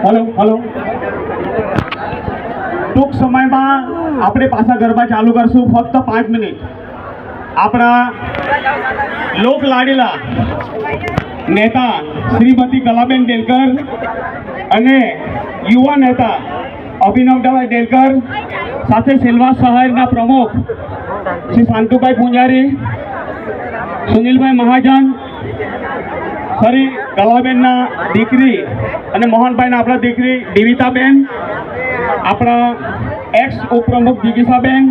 Hello hello टूंक समय में આપણે પાછા ગરબા ચાલુ કરશું ફક્ત 5 મિનિટ આપણા લોક લાડીલા નેતા શ્રીમતી કલાબેન ડેલકર અને યુવા નેતા અભિનવભાઈ ડેલકર સાથે સેલવાસ શહેરના પ્રમુખ શ્રી શાંતુભાઈ પૂંજારી સુનિલભાઈ મહાજન શ્રી કલાબેનના દીકરી અને મોહનભાઈના આપણા દીકરી દિવિતાબેન, આપણા એક્સ ઉપપ્રમુખ જિગીસાબેન,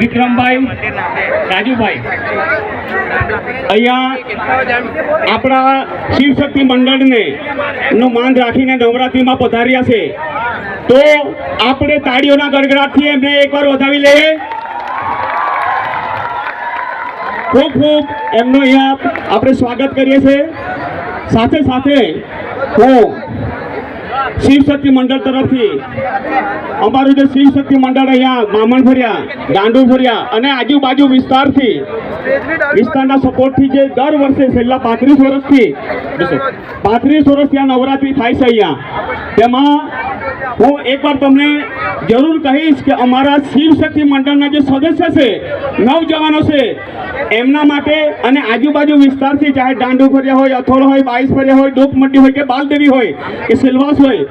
વિક્રમભાઈ, રાજુભાઈ, અહીંયા આપણા શિવશક્તિ મંડળને નો માન રાખીને નવરાત્રિમાં પધાર્યા છે, તો આપણે તાળીઓના ગડગડાટથી એમને એકવાર વધાવી લઈએ. ખૂબ ખૂબ એમનું અહીંયા આપણે સ્વાગત કરીએ છીએ. સાથે સાથે હું શિવશક્તિ મંડળ તરફથી અમારું જે શિવશક્તિ મંડળ અહીંયા મામણફળિયા, ગાંડુફળિયા અને આજુબાજુ વિસ્તારના સપોર્ટથી જે દર વર્ષે છેલ્લા 35 વર્ષથી આ નવરાત્રિ થાય છે અહીંયા, તેમાં હું એકવાર તમને જરૂર કહીશ કે અમારા શિવશક્તિ મંડળના જે સદસ્ય છે, નવજવાનો છે, એમના માટે અને આજુબાજુ વિસ્તારથી ચાહે દાંડુફળિયા હોય, અથોડ હોય, બાઈસફળિયા હોય, ડોકમંડી હોય કે બાલદેવી હોય કે સિલવાસ હોય,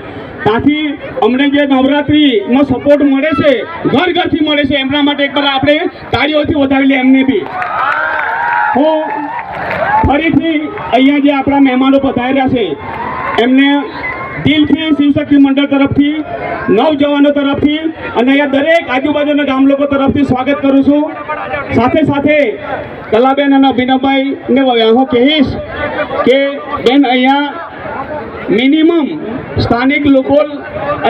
ત્યાંથી અમને જે નવરાત્રિનો સપોર્ટ મળે છે, ઘર ઘરથી મળે છે, એમના માટે એકવાર આપણે તાળીઓથી વધાવી લઈએ એમને બી. હું ફરીથી અહીંયા જે આપણા મહેમાનો પધાર્યા છે એમને દિલથી શિવશક્તિ મંડળ તરફથી, નવજવાનો તરફથી અને અહીંયા દરેક આજુબાજુના ગામ લોકો તરફથી સ્વાગત કરું છું. સાથે સાથે કલાબેન અને અભિનવભાઈને હું કહીશ કે બેન, અહીંયા મિનિમમ સ્થાનિક લોકો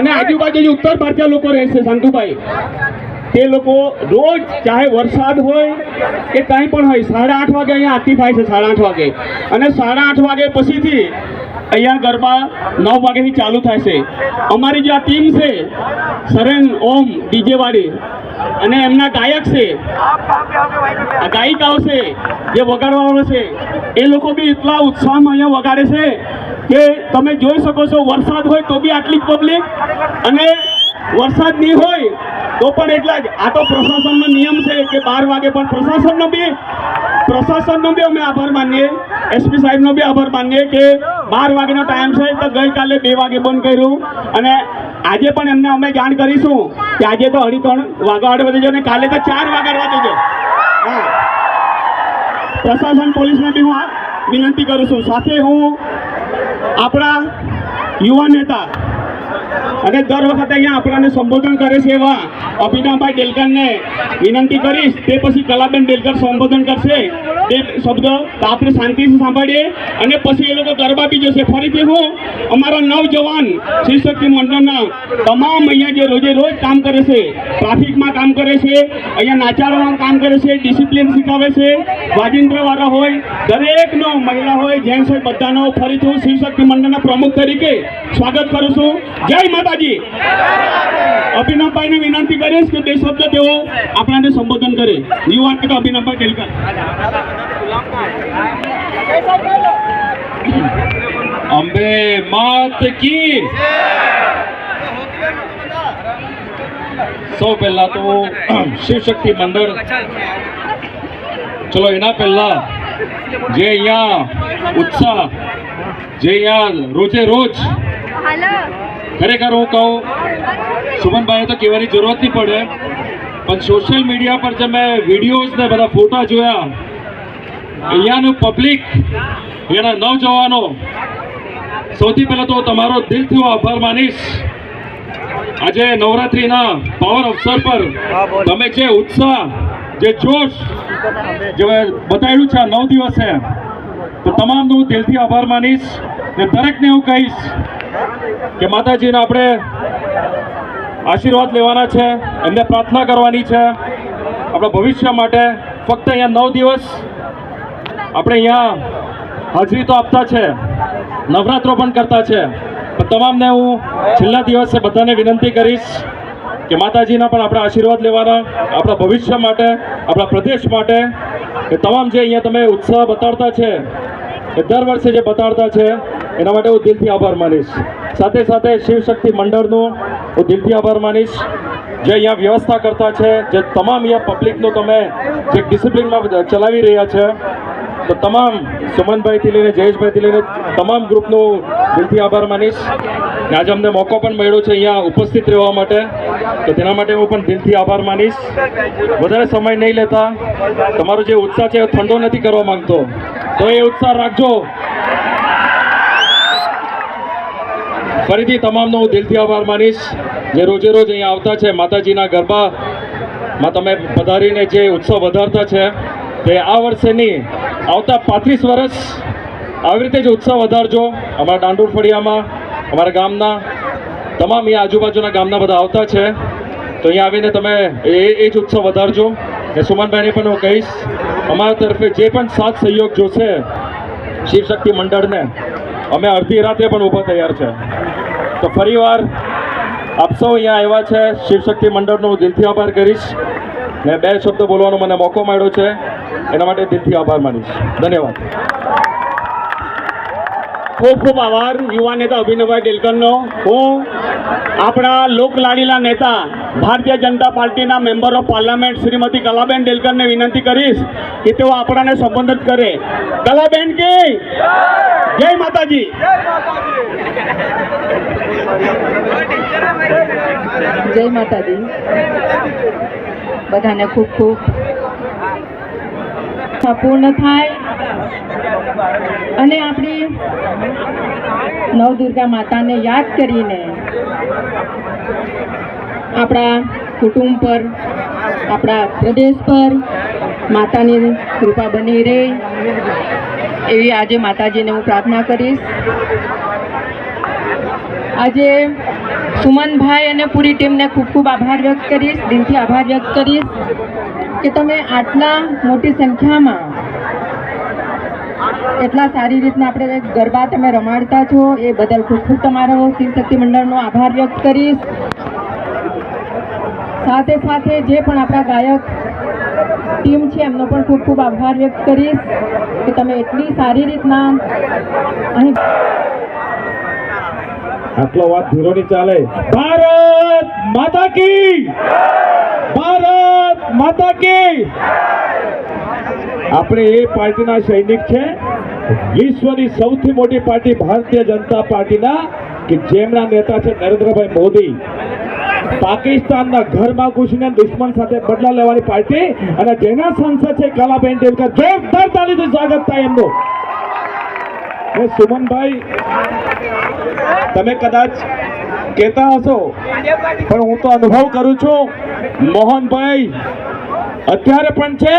અને આજુબાજુ ઉત્તર ભારતીય લોકો રહેશે. શાંતુભાઈ, તે લોકો રોજ ચાહે વરસાદ હોય કે કંઈ પણ હોય, 8:30 વાગે અહીંયા આરતી થાય છે, 8:30 વાગે, અને 8:30 વાગે પછીથી અહીંયા ગરબા 9 વાગ્યાથી ચાલુ થાય છે. અમારી જે આ ટીમ છે, સરેન ઓમ ડીજેવાળી, અને એમના ગાયક છે, ગાયિકાઓ છે, જે વગાડવાનો છે, એ લોકો બી એટલા ઉત્સાહમાં અહીંયા વગાડે છે કે તમે જોઈ શકો છો. વરસાદ હોય તો બી આટલી જ પબ્લિક, અને વરસાદ નહીં હોય તો પણ એટલા જ. આ તો પ્રશાસનનો નિયમ છે કે 12 વાગે, પણ પ્રશાસનનો બી અમે આભાર માનીએ, એસપી સાહેબનો બી આભાર માનીએ કે 12 વાગ્યાનો ટાઈમ છે, તો ગઈકાલે 2 વાગે બંધ કર્યું, અને આજે પણ એમને અમે જાણ કરીશું કે આજે તો 2:30 વાગવા દેજો અને કાલે તો 4 વાગવા દેજો. હા, પ્રશાસન પોલીસને બી હું વિનંતી કરું છું. સાથે હું આપણા યુવા નેતા અને દર વખતે અહીંયા આપણાને સંબોધન કરે છે એવા અભિનવભાઈ ડેલકરને વિનંતી કરીશ. તે પછી કલાબેન ડેલકર સંબોધન કરશે, તે શબ્દ આપણે શાંતિથી સાંભળીએ અને પછી એ લોકો ગરબા બી જશે. ફરીથી હું અમારા નવજવાન શિવશક્તિ મંડળના તમામ અહીંયા જે રોજે રોજ કામ કરે છે, ટ્રાફિકમાં કામ કરે છે, અહીંયા નાચાડવામાં કામ કરે છે, ડિસિપ્લિન શીખવે છે, વાજિંત્રવાળા હોય, દરેકનો, મહિલા હોય, જેન્ટ્સ હોય, બધાનો ફરીથી હું શિવશક્તિ મંડળના પ્રમુખ તરીકે સ્વાગત કરું છું. જય માતાજી. અભિનવભાઈને વિનંતી કરીશ કે 2 શબ્દ તેઓ આપણાને સંબોધન કરે. યુવાન નેતા અભિનવભાઈ ડેલકર. અંબે માત કી. સૌ પહેલા તો શિવશક્તિ મંડળ, ચલો એના પહેલા જે અહીંયા ઉત્સાહ, જે અહીંયા રોજે રોજ, ખરેખર હું કહું, સુમનભાઈ તો કહેવાની જરૂરત નહીં પડે, પણ સોશિયલ મીડિયા પર જે મેં વિડીયોઝ ને બધા ફોટા જોયા, અહીંયાનું પબ્લિક, અહીંયાના નવજવાનો, સૌથી પહેલાં તો તમારો દિલથી હું આભાર માનીશ. આજે નવરાત્રિના પાવન અવસર પર તમે જે ઉત્સાહ, જે જોશ જે બતાવ્યું છે આ 9 દિવસે, તો તમામનો હું દિલથી આભાર માનીશ. ને દરેકને હું કહીશ કે માતાજીના આપણે આશીર્વાદ લેવાના છે, એમને પ્રાર્થના કરવાની છે આપણા ભવિષ્ય માટે. ફક્ત અહીંયા 9 દિવસ આપણે અહીંયા હાજરી તો આપતા છે, નવરાત્રો પણ કરતા છે, પણ તમામને હું છેલ્લા દિવસે બધાને વિનંતી કરીશ કે માતાજીના પણ આપણે આશીર્વાદ લેવાના આપણા ભવિષ્ય માટે, આપણા પ્રદેશ માટે. કે તમામ જે અહીંયા તમે ઉત્સાહ બતાડતા છે, એ દર વર્ષે જે બતાડતા છે, એના માટે હું દિલથી આભાર માનીશ. સાથે સાથે શિવશક્તિ મંડળનો હું દિલથી આભાર માનીશ, જે અહીંયા વ્યવસ્થા કરતા છે, જે તમામ અહીંયા પબ્લિકનો તમે જે ડિસિપ્લિનમાં ચલાવી રહ્યા છે, તો તમામ સુમનભાઈથી લઈને જયેશભાઈથી લઈને તમામ ગ્રુપનો દિલથી આભાર માનીશ. ને આજે અમને મોકો પણ મળ્યો છે અહીંયા ઉપસ્થિત રહેવા માટે, તો તેના માટે હું પણ દિલથી આભાર માનીશ. વધારે સમય નહીં લેતા, તમારો જે ઉત્સાહ છે એ ઠંડો નથી કરવા માંગતો, તો એ ઉત્સાહ રાખજો. ફરીથી તમામનો હું દિલથી આભાર માનીશ જે રોજે રોજ અહીંયા આવતા છે માતાજીના ગરબામાં તમે પધારીને જે ઉત્સવ વધારતા છે તે આ વર્ષે નહીં આવતા 35 વર્ષ આવી રીતે જ ઉત્સવ વધારજો. અમારા દાંડુર ફળિયામાં અમારા ગામના તમામ અહીંયા આજુબાજુના ગામના બધા આવતા છે તો અહીંયા આવીને તમે એ જ ઉત્સવ વધારજો. ને સુમનભાઈને પણ હું કહીશ અમારા તરફે જે પણ સાથ સહયોગ જોશે શિવશક્તિ મંડળને અમે અડધી રાતે પણ ઊભા તૈયાર છે. તો ફરીવાર આપ સૌ અહીંયા આવ્યા છે શિવશક્તિ મંડળનો હું દિલથી આભાર કરીશ ને 2 શબ્દો બોલવાનો મને મોકો મળ્યો છે એના માટે દિલથી આભાર માનીશ. ધન્યવાદ. ખૂબ ખૂબ આભાર યુવા નેતા અભિનવભાઈ ડેલકરનો. હું આપણા લોકલાડીલા નેતા ભારતીય જનતા પાર્ટીના મેમ્બર ઓફ પાર્લામેન્ટ શ્રીમતી કલાબેન ડેલકરને વિનંતી કરીશ કે તેઓ આપણાને સંબોધિત કરે. કલાબેન કી જય માતાજી. જય માતાજી. બધાને ખૂબ ખૂબ પૂર્ણ થાય અને આપણી નવદુર્ગા માતાને યાદ કરીને આપણા કુટુંબ પર આપણા પ્રદેશ પર માતાની કૃપા બની રહે એવી આજે માતાજીને હું પ્રાર્થના કરીશ. આજે સુમનભાઈ અને પૂરી ટીમને ખૂબ ખૂબ આભાર વ્યક્ત કરીશ, દિલથી આભાર વ્યક્ત કરીશ કે તમે આટલા મોટી સંખ્યામાં એટલા સારી રીતના આપણે ગરબા તમે રમાડતા છો એ બદલ ખૂબ ખૂબ તમારો શિવશક્તિ મંડળનો આભાર વ્યક્ત કરીશ. સાથે સાથે જે પણ આપણા ગાયક ટીમ છે એમનો પણ ખૂબ ખૂબ આભાર વ્યક્ત કરીશ કે તમે એટલી સારી રીતના અહીં આટલો વાત ધીરો નહીં ચાલે. ભારત માતા કી, ભારત માતા કી. આપણે એ પાર્ટીના સૈનિક છે, વિશ્વની સૌથી મોટી પાર્ટી ભારતીય જનતા પાર્ટીના કે જેમના નેતા છે નરેન્દ્રભાઈ મોદી. પાકિસ્તાનના ઘરમાં ઘૂસીને દુશ્મન સાથે બદલા લેવાની પાર્ટી અને જેના સાંસદ છે કલાબેન ડેલકર. જોરદાર તાલીથી સ્વાગત થાય એમનું. સુમનભાઈ તમે કદાચ કહેતા હશો પણ હું તો અનુભવ કરું છું મોહનભાઈ અત્યારે પણ છે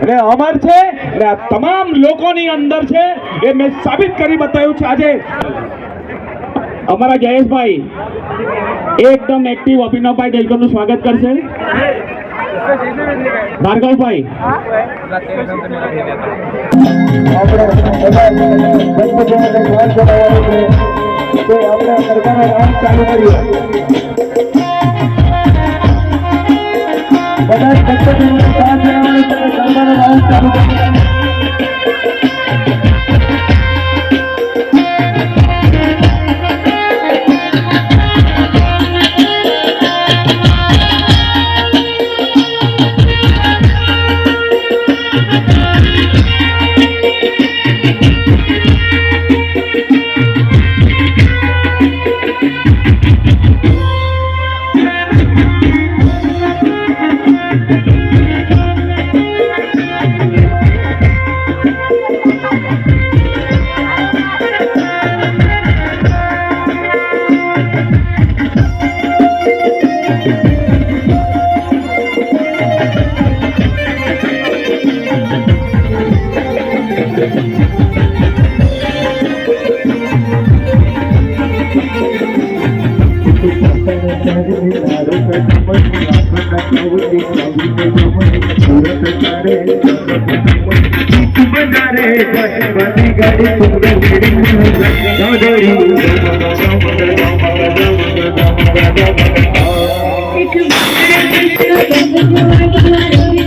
અને અમર છે અને આ તમામ લોકોની અંદર છે એ મેં સાબિત કરી બતાવ્યું છે. આજે અમારા જયેશભાઈ એકદમ એક્ટિવ અભિનવભાઈ ડેલકરનું સ્વાગત કરશે. ભાર્ગવભાઈ एक